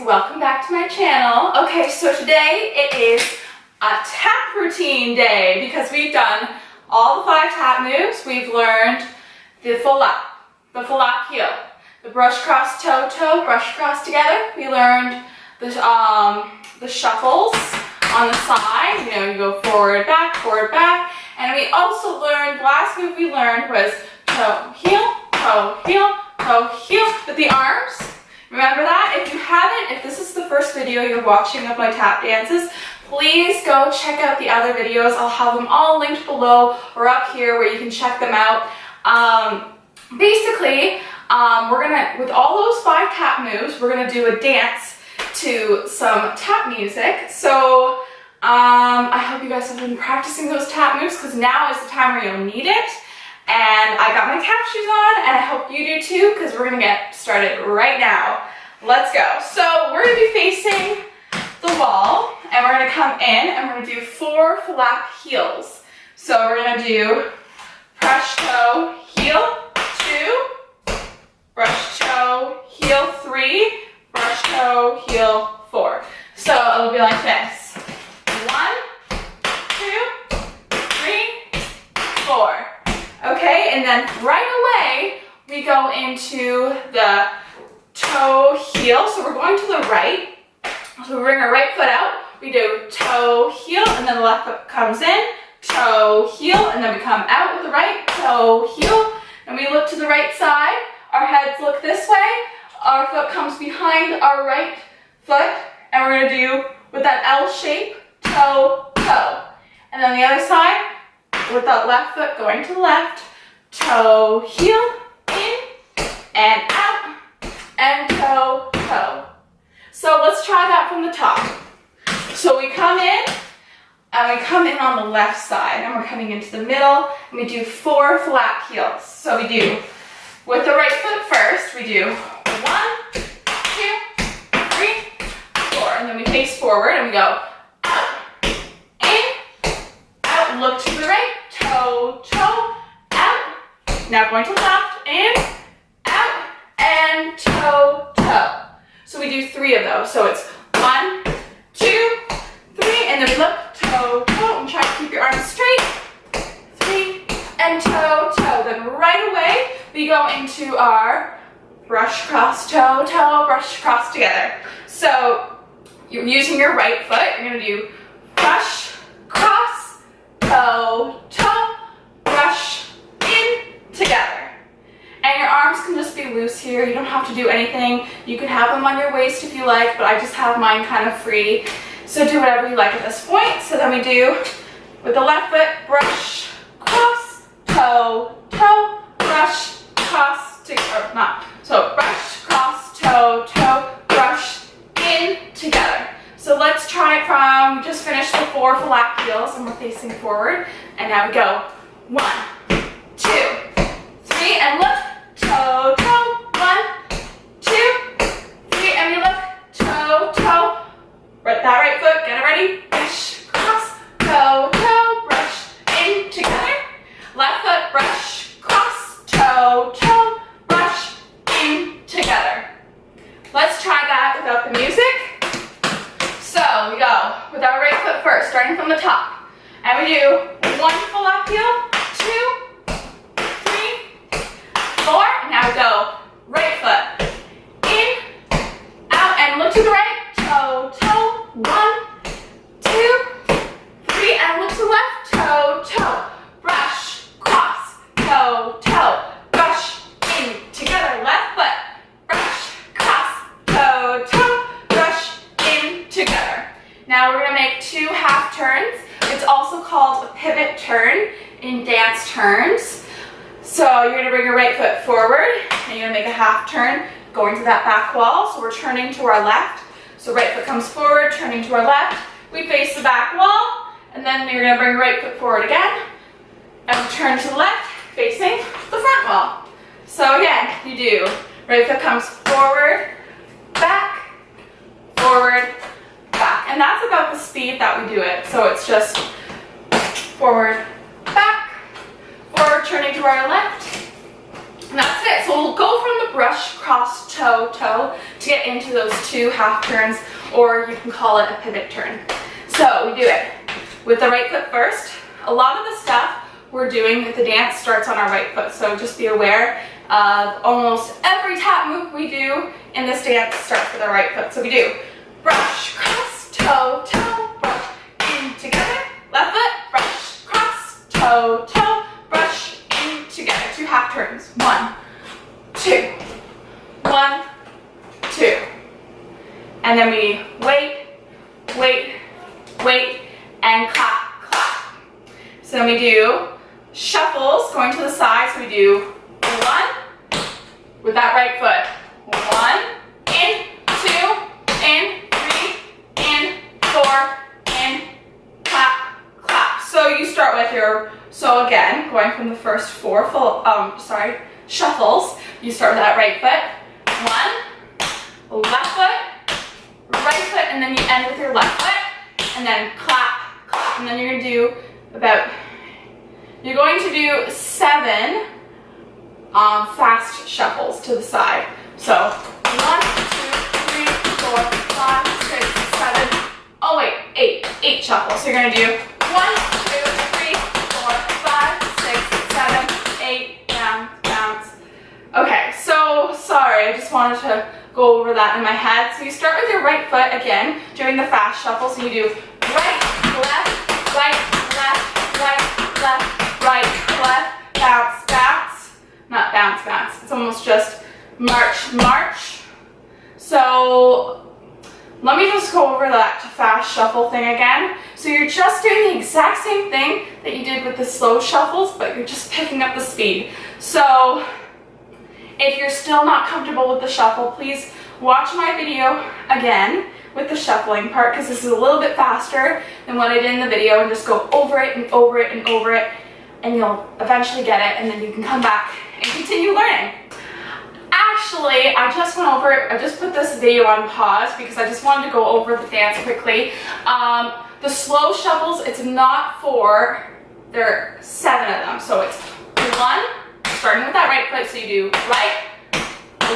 welcome back to my channel. Okay, so today it is a tap routine day because we've done all the 5 tap moves. We've learned the full up heel, the brush cross toe toe, brush cross together. We learned the shuffles on the side. You know, you go forward back, and we also learned, last move we learned was toe heel, toe heel, toe heel with the arms. Remember that? If you haven't, if this is the first video you're watching of my tap dances, please go check out the other videos. I'll have them all linked below or up here where you can check them out. Basically, we're gonna, with all those 5 tap moves, we're gonna do a dance to some tap music. So I hope you guys have been practicing those tap moves because now is the time where you'll need it. And I got my tap shoes on, and I hope you do too, because we're gonna get started right now. Let's go. So we're gonna be facing the wall, and we're gonna come in, and we're gonna do 4 flap heels. So we're gonna do brush toe heel 2, brush toe heel 3, brush toe heel 4. So it'll be like this: 1, 2, 3, 4. Okay, and then right away, we go into the toe heel. So we're going to the right. So we bring our right foot out. We do toe heel, and then the left foot comes in, toe heel, and then we come out with the right, toe heel, and we look to the right side. Our heads look this way. Our foot comes behind our right foot, and we're gonna do, with that L shape, toe, toe. And then the other side, with that left foot going to the left, toe, heel, in, and out, and toe, toe. So let's try that from the top. So we come in, and we come in on the left side, and we're coming into the middle, and we do 4 flap heels. So we do, with the right foot first, we do 1, 2, 3, 4, and then we face forward, and we go out, in, out, look to the right, toe, toe, out. Now going to the left, in, out, and toe, toe. So we do 3 of those. So it's 1, 2, 3, and then we look, toe, toe, and try to keep your arms straight. 3, and toe, toe. Then right away, we go into our brush, cross, toe, toe, brush, cross together. So you're using your right foot. You're going to do brush, cross, toe, toe, brush, in, together. And your arms can just be loose here. You don't have to do anything. You can have them on your waist if you like, but I just have mine kind of free. So do whatever you like at this point. So then we do, with the left foot, brush, cross, toe, toe, brush, cross, or not. So brush, cross, toe, toe, brush, in, together. So let's try it from, we just finished the 4 flap heels, and we're facing forward. And now we go 1, 2, 3, and look, toe, toe, 1, 2, 3, and we look, toe, toe. Right, that right foot, get it ready, brush, cross, toe, toe, brush, in, together. Left foot, brush, cross, toe, toe, brush, in, together. Let's try that without the music. So we go with our right foot first, starting from the top. And we do 1 full up heel, 2, 3, 4. And now we go right foot in, out, and look to the right, toe, toe, 1, 2, 3, and look to the left, toe, toe, brush, cross, toe, toe, brush, in, together, left foot, brush, cross, toe, toe, brush, in, together. Now we're gonna make 2 half turns. It's also called a pivot turn in dance terms. So you're gonna bring your right foot forward, and you're gonna make a half turn going to that back wall. So we're turning to our left. So right foot comes forward, turning to our left. We face the back wall, and then you're gonna bring right foot forward again, and turn to the left, facing the front wall. So again, you do, right foot comes forward, back, and that's about the speed that we do it. So it's just forward, back, forward, turning to our left, and that's it. So we'll go from the a brush, cross, toe, toe to get into those 2 half turns, or you can call it a pivot turn. So we do it with the right foot first. A lot of the stuff we're doing with the dance starts on our right foot, so just be aware of almost every tap move we do in this dance starts with our right foot. So we do brush, cross, toe, toe, brush, in, together, left foot, brush, cross, toe, toe, brush, in, together. 2 half turns. 1, 2, 1, 2. And then we wait, wait, wait, and clap, clap. So then we do shuffles going to the side. So we do 1 with that right foot. 1, in, 2, in, 3, in, 4, in, clap, clap. So you start with your, so again, going from the first 4 shuffles, you start with that right foot. 1, left foot, right foot, and then you end with your left foot, and then clap, clap, and then you're going to do 7 fast shuffles to the side. So 1, 2, 3, 4, 5, 6, 7. Oh wait, 8 shuffles. So you're gonna do 1, 2, 3, 4, 5, 6, 7, 8. Bounce, bounce. Okay, so sorry, I just wanted to go over that in my head. So you start with your right foot again, doing the fast shuffle. So you do right, left, right, left, right, left, right, left, bounce, bounce. Not bounce, bounce. It's almost just march, march. So let me just go over that fast shuffle thing again. So you're just doing the exact same thing that you did with the slow shuffles, but you're just picking up the speed. So if you're still not comfortable with the shuffle, please watch my video again with the shuffling part, because this is a little bit faster than what I did in the video, and just go over it and over it and over it, and you'll eventually get it, and then you can come back and continue learning. Actually, I just went over it. I just put this video on pause because I just wanted to go over the dance quickly. The slow shuffles, it's not 4, there are 7 of them. So it's 1, starting with that right foot, so you do right,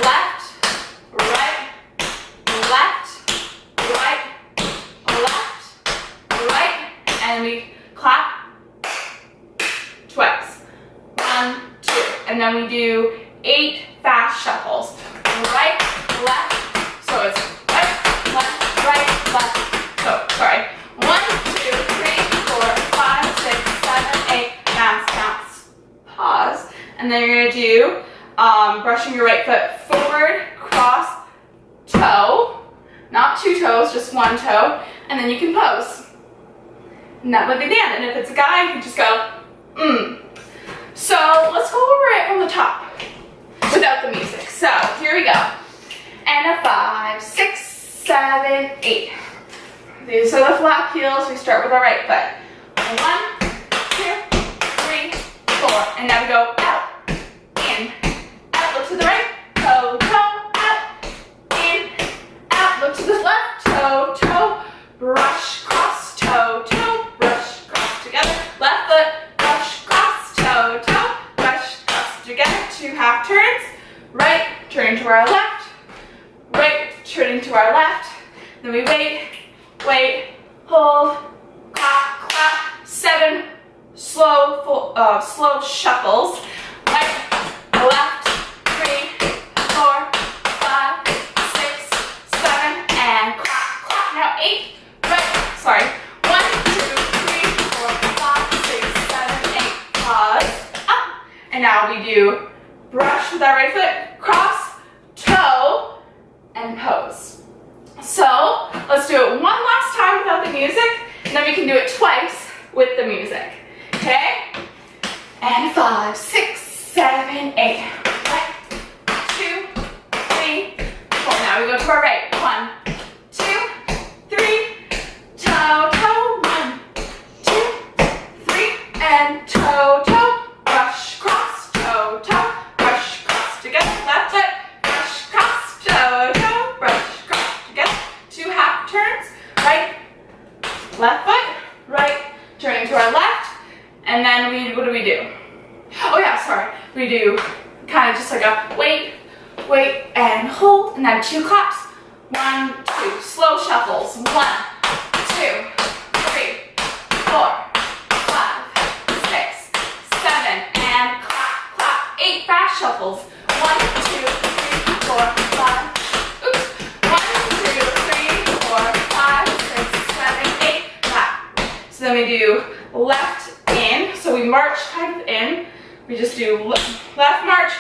left, right, left, right, left, right, and we clap twice. 1, 2, and then we do 8 fast shuffles. Right, left, so it's right, left, right, left. So, sorry. 1, 2, 3, 4, 5, 6, 7, 8, bounce, bounce, pause. And then you're gonna do brushing your right foot forward, cross, toe. Not 2 toes, just 1 toe. And then you can pose. And that would be the end. And if it's a guy, you can just go, So let's go over it from the top without the music. So here we go. And a 5, 6, 7, 8. These are the flap heels. We start with our right foot. 1, 2, 3, 4. And now we go out, in, out, look to the right, toe, toe, out, in, out, look to the left, toe, toe, brush, cross, toe, toe, brush, cross together, left foot, brush, cross, toe, toe, brush, cross together, 2 half turns, right, turn to our left, right, turning to our left, then we wait, wait, hold, clap, clap, 7 slow shuffles, right, left, 3, 4, 5, 6, 7, and clap, clap. Now 8, right, sorry, 1, 2, 3, 4, 5, 6, 7, 8, pause, up, and now we do brush with our right foot, cross, toe, and pose. So let's do it one last time without the music, and then we can do it twice with the music. Okay? And 5, 6, 7, 8. Right, 2, 3, 4. Now we go to our right. 1, 2, 3, toe, toe. 1, 2, 3, and toe, toe. Brush, cross, toe, toe. Brush, cross together. Left foot. Brush, cross, toe, toe. Brush, cross together. 2 half turns. Right, left foot, right, turning to our left. And then what do we do? Oh yeah, sorry. We do kind of just like a wait, wait, and hold, and then 2 claps. 1, 2, slow shuffles. 1, 2, 3, 4, 5, 6, 7, and clap, clap. 8 fast shuffles. 1, 2, 3, 4, 5. Oops. 1, 2, 3, 4, 5, 6, 7, 8. Clap. So then we do left in. So we march kind of in. We just do left march,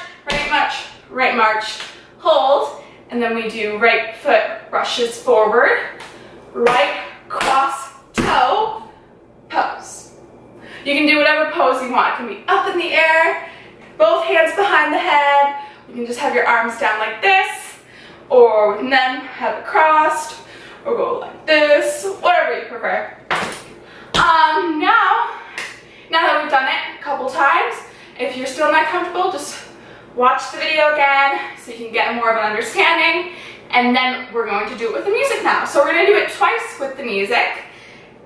right march, hold. And then we do right foot brushes forward, right cross toe, pose. You can do whatever pose you want. It can be up in the air, both hands behind the head. You can just have your arms down like this, or we can then have it crossed, or go like this, whatever you prefer. Now that we've done it a couple times, if you're still not comfortable, just watch the video again so you can get more of an understanding, and then we're going to do it with the music now. So we're going to do it twice with the music,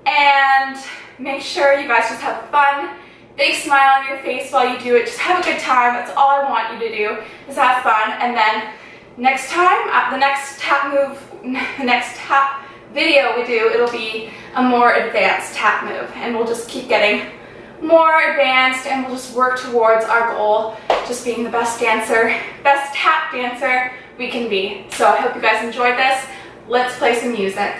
and make sure you guys just have fun, big smile on your face while you do it. Just have a good time. That's all I want you to do, is have fun. And then next time, the next tap video we do, it'll be a more advanced tap move, and we'll just keep getting more advanced, and we'll just work towards our goal, just being the best dancer, best tap dancer we can be. So I hope you guys enjoyed this. Let's play some music.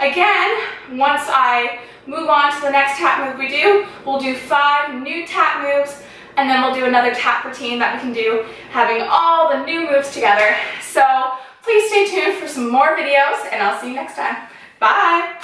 Again, once I move on to the next tap move we do, we'll do 5 new tap moves, and then we'll do another tap routine that we can do, having all the new moves together. So please stay tuned for some more videos, and I'll see you next time. Bye!